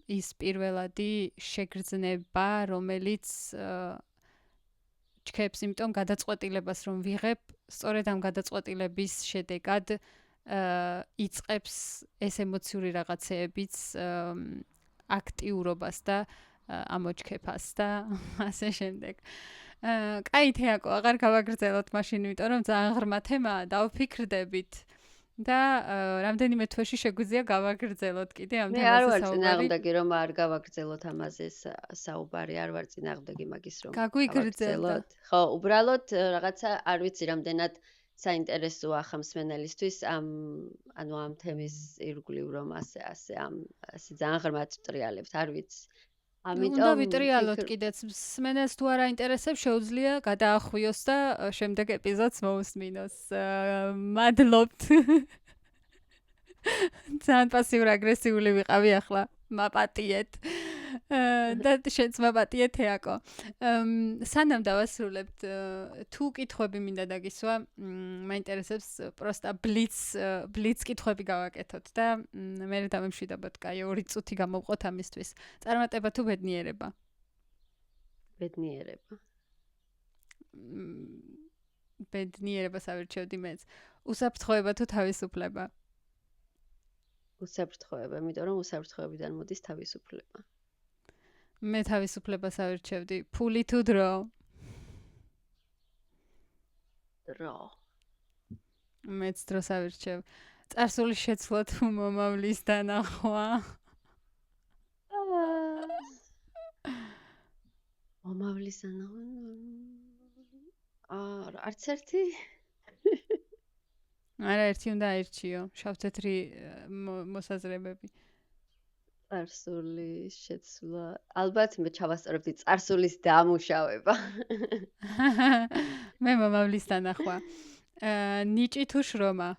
ის პირველადი შეგრძნება, რომელიც ჩქეფს, იმიტომ გადაწყვეტილებას რომ ვიღებ, სწორედ ამ გადაწყვეტილების შედეგად იწყებს ეს ემოციური რაღაცეებიც აქტიურობას და ამოჩქეფას და ასე შემდეგ. კაი თეაკო, აღარ გავაგრძელოთ მაშინ, იმიტომ რომ ძალიან ღრმა თემაა, დავფიქრდებით. და რამდენიმე თვეში შეგვიძლია გავაგრძელოთ კიდე ამ თემაზე საუბარი. მე არ ვარ წინააღმდეგი, რომ არ გავაგრძელოთ ამაზე საუბარი, არ ვარ წინააღმდეგი მაგის რომ გავაგრძელოთ. ხო, უბრალოდ რაღაცა არ ვიცი რამდენად საინტერესოა ხმსმენელისთვის ამ თემის ირგვლივ რომ ასე ძალიან ღრმად ვტრიალებთ, არ ვიცი. უნდა ვიტრიალოთ კიდეც, მსმენელს თუ არ აინტერესებს, შეუძლია გადაახვიოს და შემდეგ ეპიზოდს მოусმინოს. მადლობთ. ძალიან პასიურ-აგრესიული ვიყავი ახლა. მაპატიეთ. და შენც მაპატიეთ თეაკო. სანამ დავასრულებთ, თუ კითხვები მინდა დაგისვა, მაინტერესებს პროსტა ბლიც კითხვები გავაკეთოთ და მე დავემშვიდობოთ, კაი, 2 წუთი გამოვყოთ ამისთვის. წარმატება თუ ბედნიერება? ბედნიერება. ბედნიერებას ავირჩევდი მეც. უსაფრთხოება თუ თავისუფლება? უსაფრთხოება, იმიტომ რომ უსაფრთხოებიდან მოდის თავისუფლება. მე თავისუფლებას ავირჩევდი. ფული თუ დრო? დრო. მეც დროს ავირჩევ. წარსული შეცვლა თუ მომავლის დანახვა? მომავლის დანახვა. არც ერთი. არა, ერთი უნდა აირჩიო. შავ-თეთრი მოსაზრებები. წარსული შეცვლა. ალბათ მე ჩავასწორებდი წარსულის დამუშავება. მე მომავლის დანახვა. ნიჭი თუ შრომა?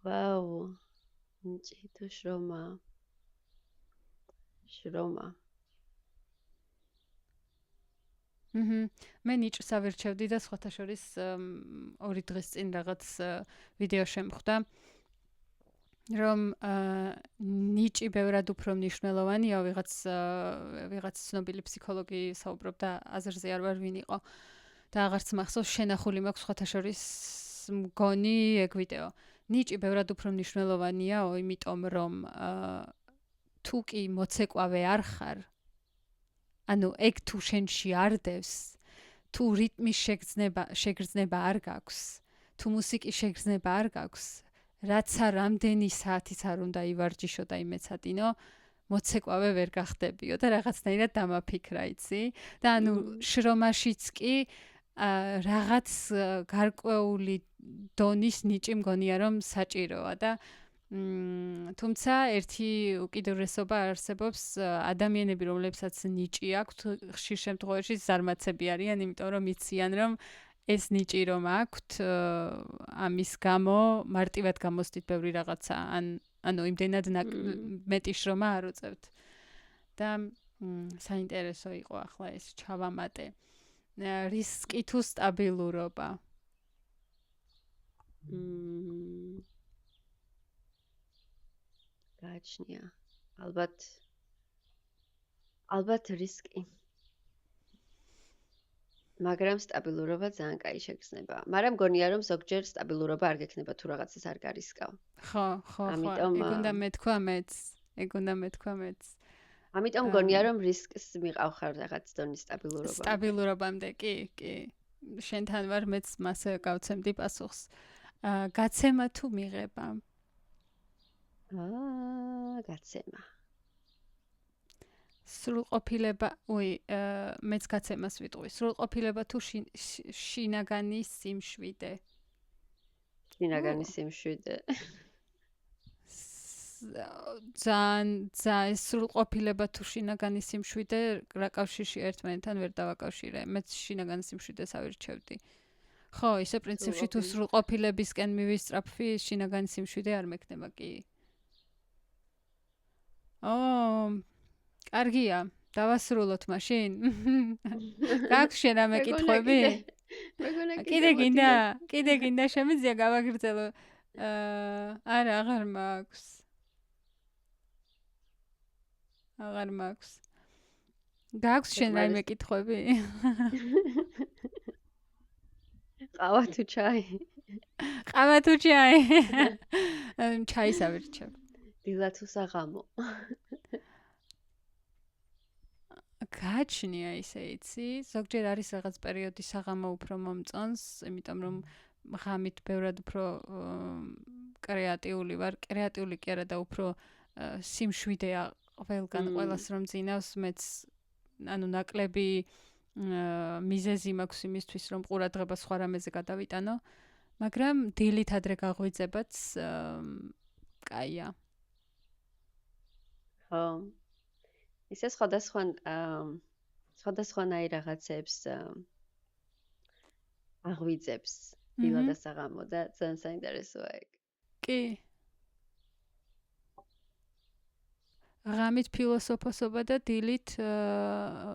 ვაუ. ნიჭი თუ შრომა? შრომა. მე ნიჭს ავირჩევდი და სხვათა შორის 2 დღის წინ რაღაც ვიდეო შემხვდა, რომ ნიჭი ბევრად უფრო მნიშვნელოვანია, ვიღაც ცნობილი ფსიქოლოგი საუბრობდა, აზრზე არ ვარ ვინ იყო და აღარც მახსოვს, შენახული მაქვს სხვათა შორის მგონი ეგ ვიდეო. ნიჭი ბევრად უფრო მნიშვნელოვანიაო, იმიტომ რომ თუ კი მოცეკვავე არ ხარ, ანუ ეგ თუ შენში არ დევს, თუ რიტმის შეგრძნება არ გაქვს, თუ მუსიკის შეგრძნება არ გაქვს, რაც რამდენი საათიც არ უნდა ივარჯიშო და იმეცადინო, მოცეკვავე ვერ გახდებიო და რაღაცნაირად დამაფიქრა, იცი? და ანუ შრომაშიც კი რაღაც გარკვეული დონის ნიჭი მგონია რომ საჭიროა და თუმცა ერთი უკიდურესობა არსებობს, ადამიანები, რომლებსაც ნიჭი აქვთ, ხშირ შემთხვევაში ზარმაცები არიან, იმიტომ რომ იციან, რომ ეს ნიჭი რომ აქვთ, ამის გამო მარტივად გამოსდით ბევრი რაღაცა, ანუ იმდენად მეტი შრომა არ უწევთ. და საინტერესო იყო ახლა ეს ჩავამატე. რისკი თუ სტაბილურობა? გააჩნია. ალბათ რისკი. მაგრამ სტაბილურობა ძალიან კაი შეგრძნება. მაგრამ მგონია რომ ზოგჯერ სტაბილურობა არ გექნება თუ რაღაცას არ გარისკავ. ხო. ეგ უნდა მეთქვა მეც. ამიტომ მგონია რომ რისკს მიყავ ხარ რაღაც დონის სტაბილურობა. სტაბილურობამდე კი. შენთან ვარ, მეც მასე გავცემდი პასუხს. გაცემა თუ მიღება? გაცემა. სრულყოფილება, მეც გაცემას ვიტყვი. სრულყოფილება თუ შინაგანი სიმშვიდე? შინაგანი სიმშვიდე. ძალიან სრულყოფილება თუ შინაგანი სიმშვიდე რა კავშირში ერთმანეთთან ვერ დავაკავშირე. მეც შინაგანი სიმშვიდეს ავირჩევდი. ხო, ისე პრინციპში თუ სრულყოფილებისკენ მივისწრაფვი, შინაგანი სიმშვიდე არ მექნება კი. კარგია, დავასრულოთ მაშინ. გაქვს შენ ამ კითხვები? კიდე გინდა შემიძლია გავაგრძელო? არა, აღარ მაქვს. გაქვს შენ რაიმე კითხვები? ყავა თუ ჩაი? ჩაის ავირჩევ. დილა თუ საღამო? გააჩნია ისე იცი, ზოგჯერ არის რაღაც პერიოდი საღამო უფრო მომწონს, იმიტომ რომ ღამით ბევრად უფრო კრეატიული ვარ, კრეატიული კი არა და უფრო სიმშვიდეა ყველგან ყველას რომ ძინავს, მეც ანუ ნაკლები მიზეზი მაქვს იმისთვის რომ ყურადღება სხვა რამეზე გადავიტანო, მაგრამ დილით ადრე გაღვიძებაც კაია. ხო. ისე სხვადასხვანაირ რაღაცებს აღვიძებს დილა და საღამო და ძალიან საინტერესოა ეგ. კი. ღამით ფილოსოფოსობა და დილით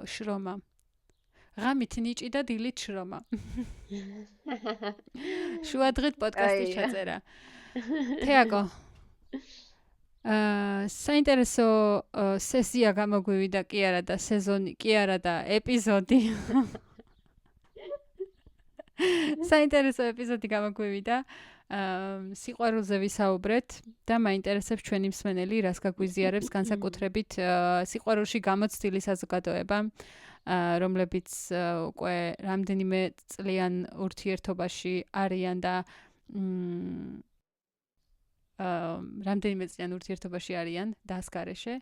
შრომა. ღამით ნიჭი და დილით შრომა. შუადღით პოდკასტის ჩაწერა. თეაკო. საინტერესო სესია გამოგვივიდა კი არა და სეზონი კი არა და ეპიზოდი. საინტერესო ეპიზოდი გამოგვივიდა. სიყვარულზე ვისაუბრეთ და მაინტერესებს ჩვენი მსმენელი, რას გაგვიზიარებს განსაკუთრებით სიყვარულში გამოცდილი საზოგადოება, რომლებიც უკვე რამდენიმე წლიან ურთიერთობაში არიან და დასგარეშე.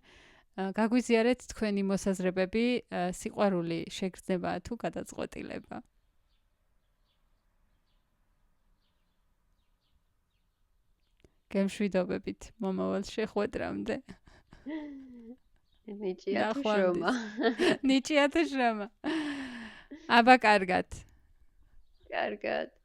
გაგვიზიარეთ თქვენი მოსაზრებები, სიყვარული შეგრძნებაა თუ გადაწყვეტილება. გემშვიდობებით მომავალ შეხვედრამდე. ნიჭია თუ შრომა. ნიჭია თუ შრომა. აბა კარგად. კარგად.